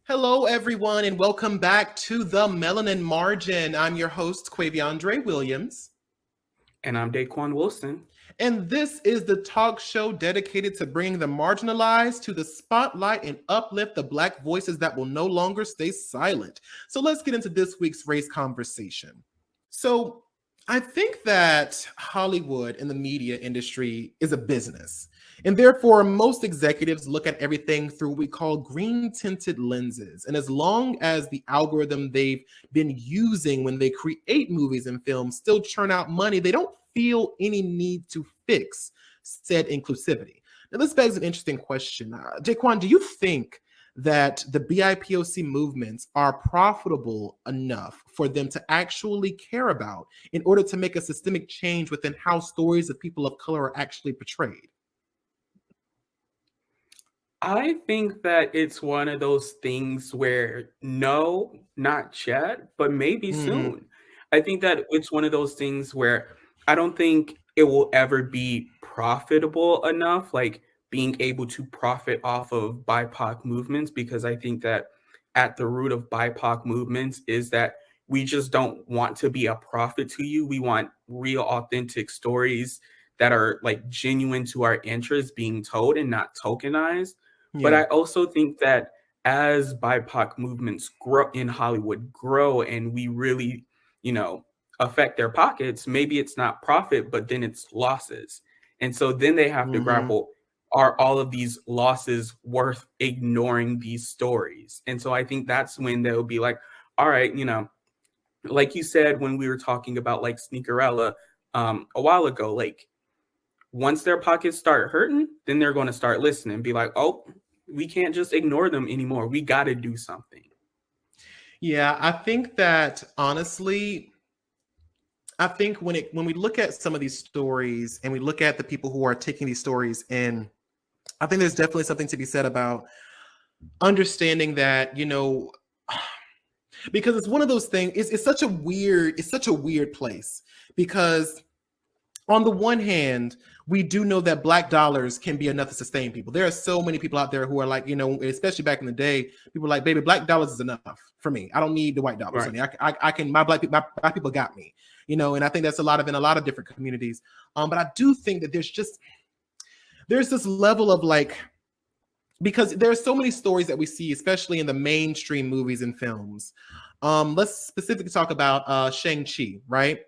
Hello, everyone, and welcome back to the Melanin Margin. I'm your host, Quaviondre Williams. And I'm Daquon Wilson. And this is the talk show dedicated to bringing the marginalized to the spotlight and uplift the Black voices that will no longer stay silent. So let's get into this week's race conversation. So I think that Hollywood and the media industry is a business. And therefore, most executives look at everything through what we call green tinted lenses. And as long as the algorithm they've been using when they create movies and films still churn out money, they don't feel any need to fix said inclusivity. Now, this begs an interesting question. Daquon, do you think that the BIPOC movements are profitable enough for them to actually care about in order to make a systemic change within how stories of people of color are actually portrayed? I think that it's one of those things where no, not yet, but maybe Mm-hmm. soon. I think that it's one of those things where I don't think it will ever be profitable enough, like being able to profit off of BIPOC movements, because I think that at the root of BIPOC movements is that we just don't want to be a profit to you. We want real, authentic stories that are like genuine to our interests being told and not tokenized. But Yeah. I also think that as BIPOC movements grow in Hollywood, grow and we really, you know, affect their pockets, maybe it's not profit, but then it's losses. And so then they have to Mm-hmm. grapple, are all of these losses worth ignoring these stories? And so I think that's when they'll be like, all right, like you said when we were talking about like Sneakerella a while ago, like once their pockets start hurting, then they're going to start listening, be like, oh, we can't just ignore them anymore. We got to do something. Yeah, I think that honestly, I think when we look at some of these stories and we look at the people who are taking these stories in, I think there's definitely something to be said about understanding that, because it's one of those things, it's such a weird place because on the one hand, we do know that Black dollars can be enough to sustain people. There are so many people out there who are like, especially back in the day, people were like, baby, Black dollars is enough for me. I don't need the white dollars, Right. honey. I can, my Black people got me, and I think that's in a lot of different communities. But I do think that there's this level of like, because there are so many stories that we see, especially in the mainstream movies and films. Let's specifically talk about Shang-Chi, right?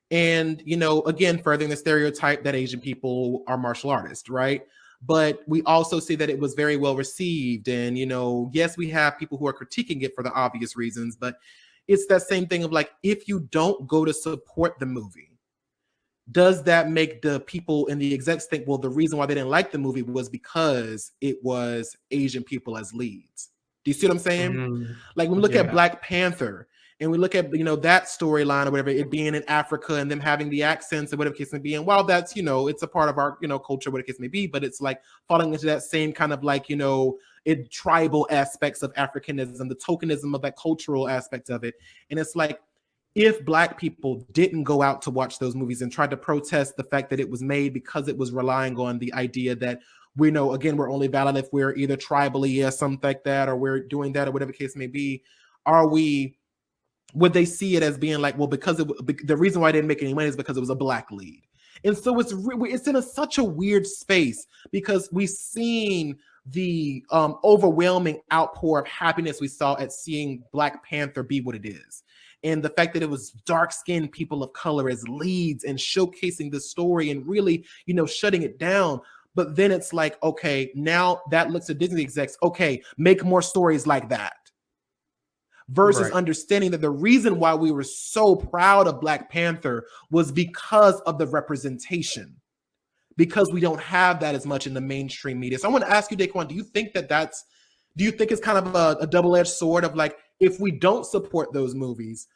And, again, furthering the stereotype that Asian people are martial artists, right? But we also see that it was very well received. And, yes, we have people who are critiquing it for the obvious reasons, but it's that same thing of like, if you don't go to support the movie, does that make the people in the execs think, well, the reason why they didn't like the movie was because it was Asian people as leads? Do you see what I'm saying? Mm, Like when we look at yeah. Black Panther and we look at that storyline or whatever, it being in Africa and them having the accents and whatever case may be, and while that's it's a part of our culture, whatever case may be, but it's like falling into that same kind of like it tribal aspects of Africanism, the tokenism of that cultural aspect of it, and it's like, if Black people didn't go out to watch those movies and tried to protest the fact that it was made because it was relying on the idea that we know, again, we're only valid if we're either tribally or something like that, or we're doing that, or whatever the case may be, would they see it as being like, well, because the reason why I didn't make any money is because it was a Black lead? And so it's in such a weird space because we've seen the overwhelming outpour of happiness we saw at seeing Black Panther be what it is. And the fact that it was dark-skinned people of color as leads and showcasing the story and really, shutting it down. But then it's like, okay, now that looks at Disney execs, okay, make more stories like that. Versus Right. understanding that the reason why we were so proud of Black Panther was because of the representation, because we don't have that as much in the mainstream media. So I want to ask you, Daquon, do you think it's kind of a double-edged sword of like, if we don't support those movies,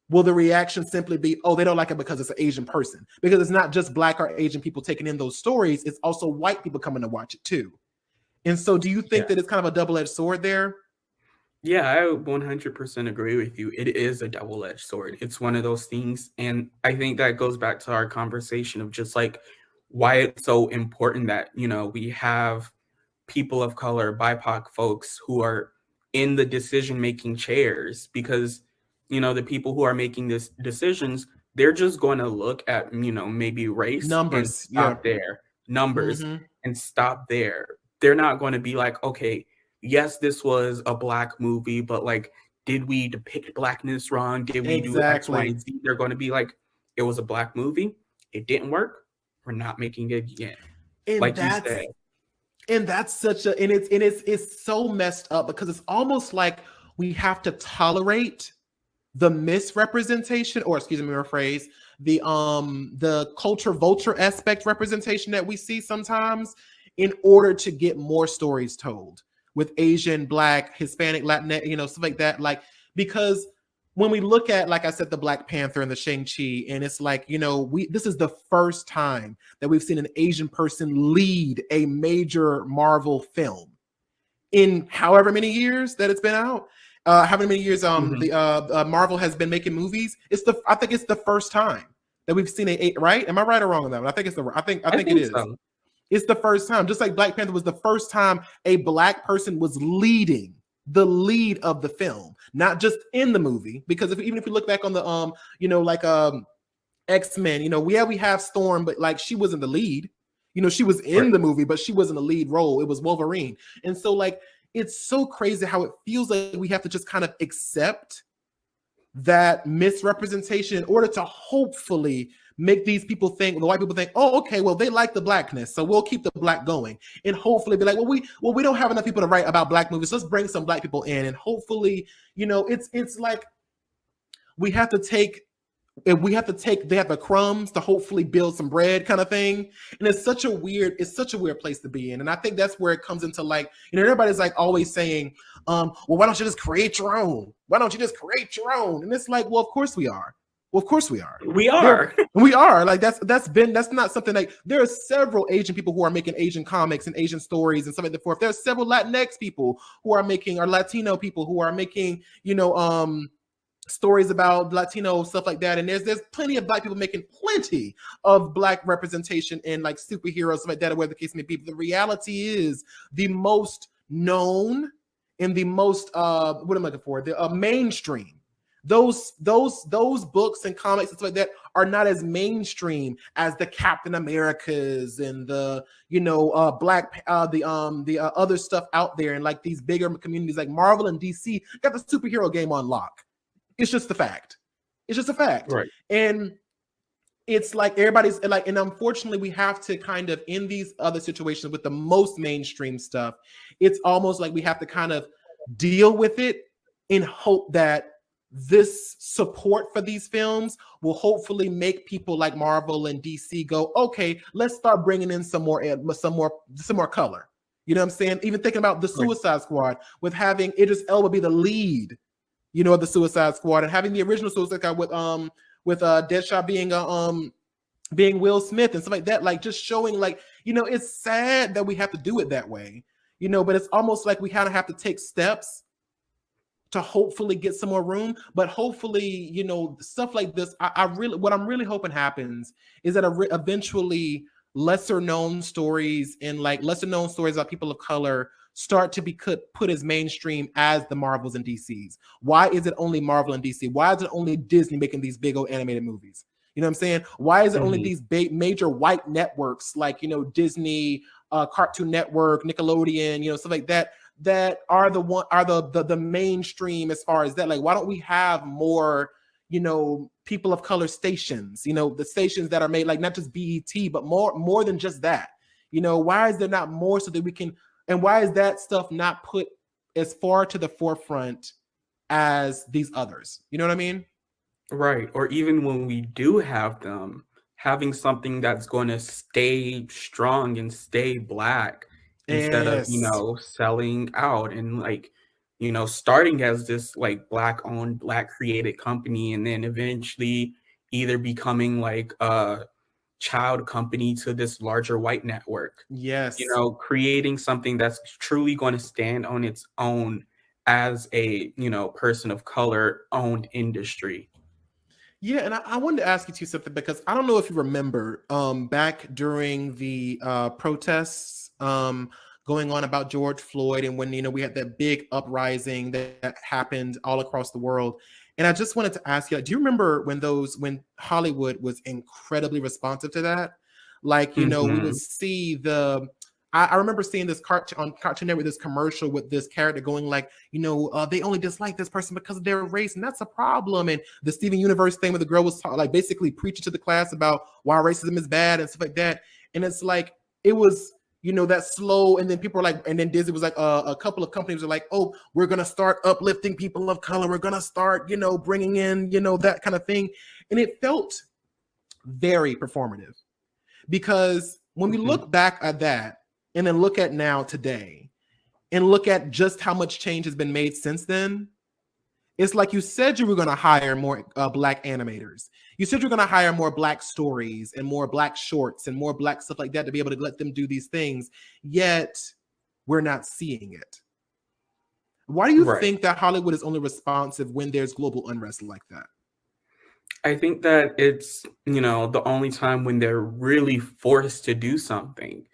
will the reaction simply be, oh, they don't like it because it's an Asian person? Because it's not just Black or Asian people taking in those stories, it's also white people coming to watch it too. And so do you think Yeah. that it's kind of a double-edged sword there? Yeah, I 100% agree with you. It is a double-edged sword. It's one of those things. And I think that goes back to our conversation of just like why it's so important that, we have people of color, BIPOC folks who are in the decision-making chairs, because, you know, the people who are making this decisions, they're just going to look at, you know, maybe race and Numbers, yeah. stop there, numbers Mm-hmm. and stop there. They're not going to be like, okay, yes, this was a Black movie, but like, did we depict Blackness wrong? Did we do X, Y, Exactly. and Z? They're going to be like, it was a Black movie. It didn't work. We're not making it again. And Like you that's said. and that's such a and it's so messed up because it's almost like we have to tolerate the misrepresentation, or excuse me, rephrase, the culture vulture aspect representation that we see sometimes in order to get more stories told with Asian, Black, Hispanic, Latin, you know, stuff like that. Like, because when we look at, like I said, the Black Panther and the Shang-Chi, and it's like, you know, this is the first time that we've seen an Asian person lead a major Marvel film in however many years that it's been out. However many years the Marvel has been making movies. I think it's the first time that we've seen right? Am I right or wrong on that one? I think I think it is. So. It's the first time, just like Black Panther was the first time a Black person was leading the lead of the film, not just in the movie. Because even if you look back on the you know, like X-Men, you know, we have Storm, but like she wasn't the lead. You know, she was in the movie, but she wasn't a lead role. It was Wolverine. And so like, it's so crazy how it feels like we have to just kind of accept that misrepresentation in order to hopefully make these people think, the white people think, oh, okay, well, they like the Blackness, so we'll keep the Black going. And hopefully be like, well, we don't have enough people to write about Black movies. Let's bring some Black people in. And hopefully, you know, it's like we have to take they have the crumbs to hopefully build some bread kind of thing. And it's such a weird place to be in. And I think that's where it comes into, like, you know, everybody's like always saying, well, why don't you just create your own? Why don't you just create your own? And it's like, well, of course we are. Well, of course we are. We are. We are. Like that's not something like, there are several Asian people who are making Asian comics and Asian stories and stuff like that. There are several Latinx people who are making, or Latino people who are making, you know, stories about Latino stuff like that. And there's plenty of Black people making plenty of Black representation in like superheroes, stuff like that, or whatever the case may be. But the reality is, the most known and the most what am I looking for? The mainstream. Those books and comics and stuff like that are not as mainstream as the Captain Americas and the, you know, Black the other stuff out there, and like these bigger communities like Marvel and DC got the superhero game on lock. It's just a fact. It's just a fact. Right. And it's like everybody's like, and unfortunately we have to kind of, in these other situations with the most mainstream stuff, it's almost like we have to kind of deal with it in hope that this support for these films will hopefully make people like Marvel and DC go, okay, let's start bringing in some more color. You know what I'm saying? Even thinking about the Suicide Squad with having Idris Elba be the lead, you know, of the Suicide Squad, and having the original Suicide Squad with Deadshot being Will Smith and stuff like that, like just showing, like, you know, it's sad that we have to do it that way, you know, but it's almost like we kind of have to take steps to hopefully get some more room. But hopefully, you know, stuff like this, what I'm really hoping happens is that eventually lesser known stories about people of color start to be put as mainstream as the Marvels and DCs. Why is it only Marvel and DC? Why is it only Disney making these big old animated movies? You know what I'm saying? Why is it only these major white networks like, you know, Disney, Cartoon Network, Nickelodeon, you know, stuff like that, that are the mainstream as far as that? Like, why don't we have more, you know, people of color stations, you know, the stations that are made, like not just BET, but more than just that? You know, why is there not more so that we can, and why is that stuff not put as far to the forefront as these others? You know what I mean? Right. Or even when we do have them, having something that's going to stay strong and stay Black instead of, you know, selling out and, like, you know, starting as this like Black owned, Black created company, and then eventually either becoming like a child company to this larger white network. Yes. You know, creating something that's truly going to stand on its own as a, you know, person of color owned industry. Yeah, and I wanted to ask you too something, because I don't know if you remember back during the protests going on about George Floyd, and when we had that big uprising that happened all across the world. And I just wanted to ask you, do you remember when Hollywood was incredibly responsive to that? Like, we would see I remember seeing this on Cartoon Network, this commercial with this character going like, they only dislike this person because of their race, and that's a problem. And the Steven Universe thing where the girl was like basically preaching to the class about why racism is bad and stuff like that. And it's like, it was, that slow, and then people are like, and then Disney was like, a couple of companies are like, oh, we're gonna start uplifting people of color, we're gonna start, bringing in, that kind of thing. And it felt very performative, because when we look back at that and then look at now today and look at just how much change has been made since then, it's like you said you were going to hire more Black animators. You said you're going to hire more Black stories and more Black shorts and more Black stuff like that to be able to let them do these things. Yet we're not seeing it. Why do you think that Hollywood is only responsive when there's global unrest like that? I think that it's, the only time when they're really forced to do something.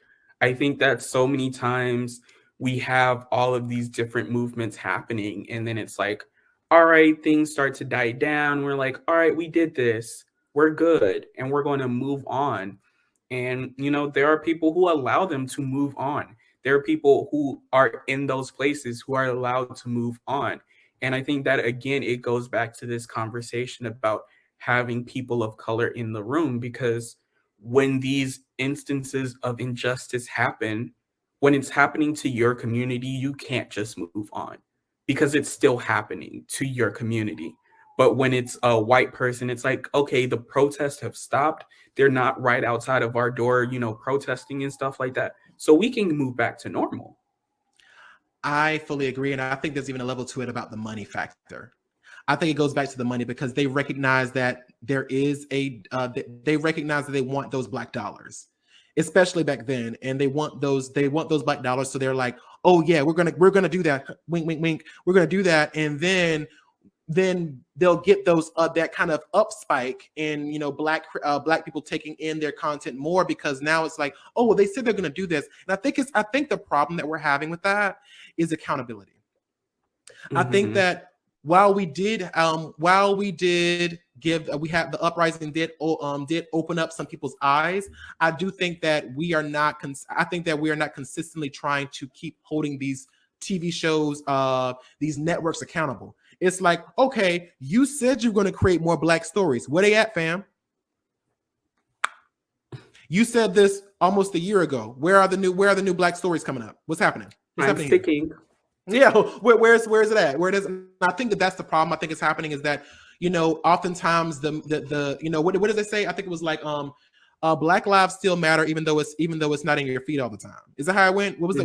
I think that so many times we have all of these different movements happening, and then it's like, all right, things start to die down. We're like, all right, we did this. We're good. And we're going to move on. And, there are people who allow them to move on. There are people who are in those places who are allowed to move on. And I think that, again, it goes back to this conversation about having people of color in the room, because when these instances of injustice happen, when it's happening to your community, you can't just move on, because it's still happening to your community. But when it's a white person, it's like, okay, the protests have stopped. They're not right outside of our door, protesting and stuff like that. So we can move back to normal. I fully agree. And I think there's even a level to it about the money factor. I think it goes back to the money, because they recognize that there is they recognize that they want those Black dollars, especially back then, and they want those Black dollars. So they're like, oh yeah, we're gonna do that. Wink, wink, wink. We're gonna do that, and then they'll get those that kind of up spike in Black people taking in their content more, because now it's like, oh well, they said they're gonna do this, and I think the problem that we're having with that is accountability. I think that while we did give we have the uprising did open up some people's eyes, I do think that we are not consistently trying to keep holding these TV shows, these networks accountable. It's like, okay, you said you're going to create more Black stories. Where they at, fam? You said this almost a year ago. Where are the new Black stories coming up? What's happening? I'm sticking. Yeah, where's it at? Where it is? I think that's the problem. I think it's happening is that oftentimes the what does they say? I think it was like Black lives still matter even though it's not in your feed all the time. Is that how it went? What was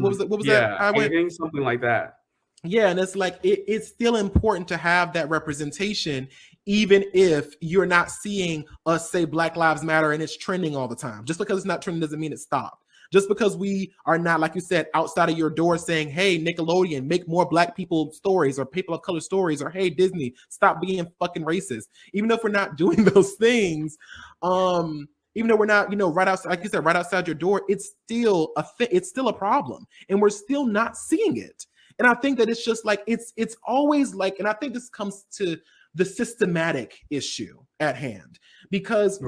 that? How it went? I think something like that. Yeah, and it's like it's still important to have that representation, even if you're not seeing us say Black Lives Matter and it's trending all the time. Just because it's not trending doesn't mean it stopped. Just because we are not, like you said, outside of your door saying, hey, Nickelodeon, make more Black people stories or people of color stories, or hey, Disney, stop being fucking racist. Even if we're not doing those things, even though we're not, right outside, like you said, right outside your door, it's still a problem. And we're still not seeing it. And I think that it's just like, it's always like, and I think this comes to the systematic issue at hand, because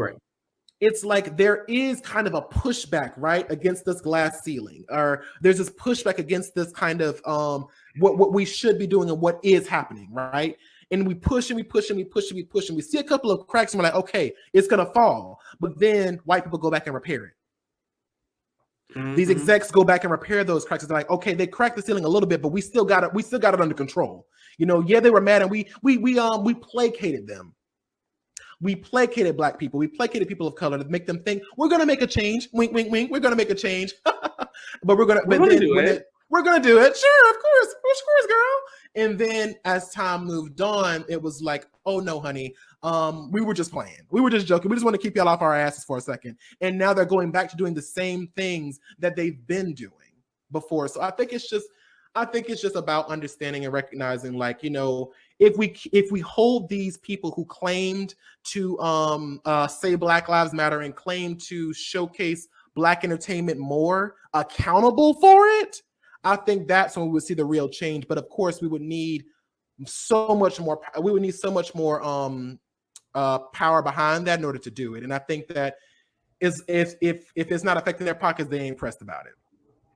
it's like there is kind of a pushback, right, against this glass ceiling, or there's this pushback against this kind of what we should be doing and what is happening, right? And we push and we push and we push and we push and we see a couple of cracks and we're like, okay, it's gonna fall. But then white people go back and repair it. These execs go back and repair those cracks. They're like, okay, they cracked the ceiling a little bit, but we still got it under control. Yeah, they were mad and we placated them. We placated Black people. We placated people of color to make them think we're going to make a change. Wink, wink, wink. We're going to make a change. But we're going to do it. We're going to do it. Sure, of course, girl. And then as time moved on, it was like, oh no, honey, we were just playing. We were just joking. We just want to keep y'all off our asses for a second. And now they're going back to doing the same things that they've been doing before. So I think it's just about understanding and recognizing, like, if we hold these people who claimed to say Black Lives Matter and claim to showcase Black entertainment more accountable for it, I think that's when we would see the real change. But of course, we would need so much more. We would need so much more power behind that in order to do it. And I think that is if it's not affecting their pockets, they ain't pressed about it.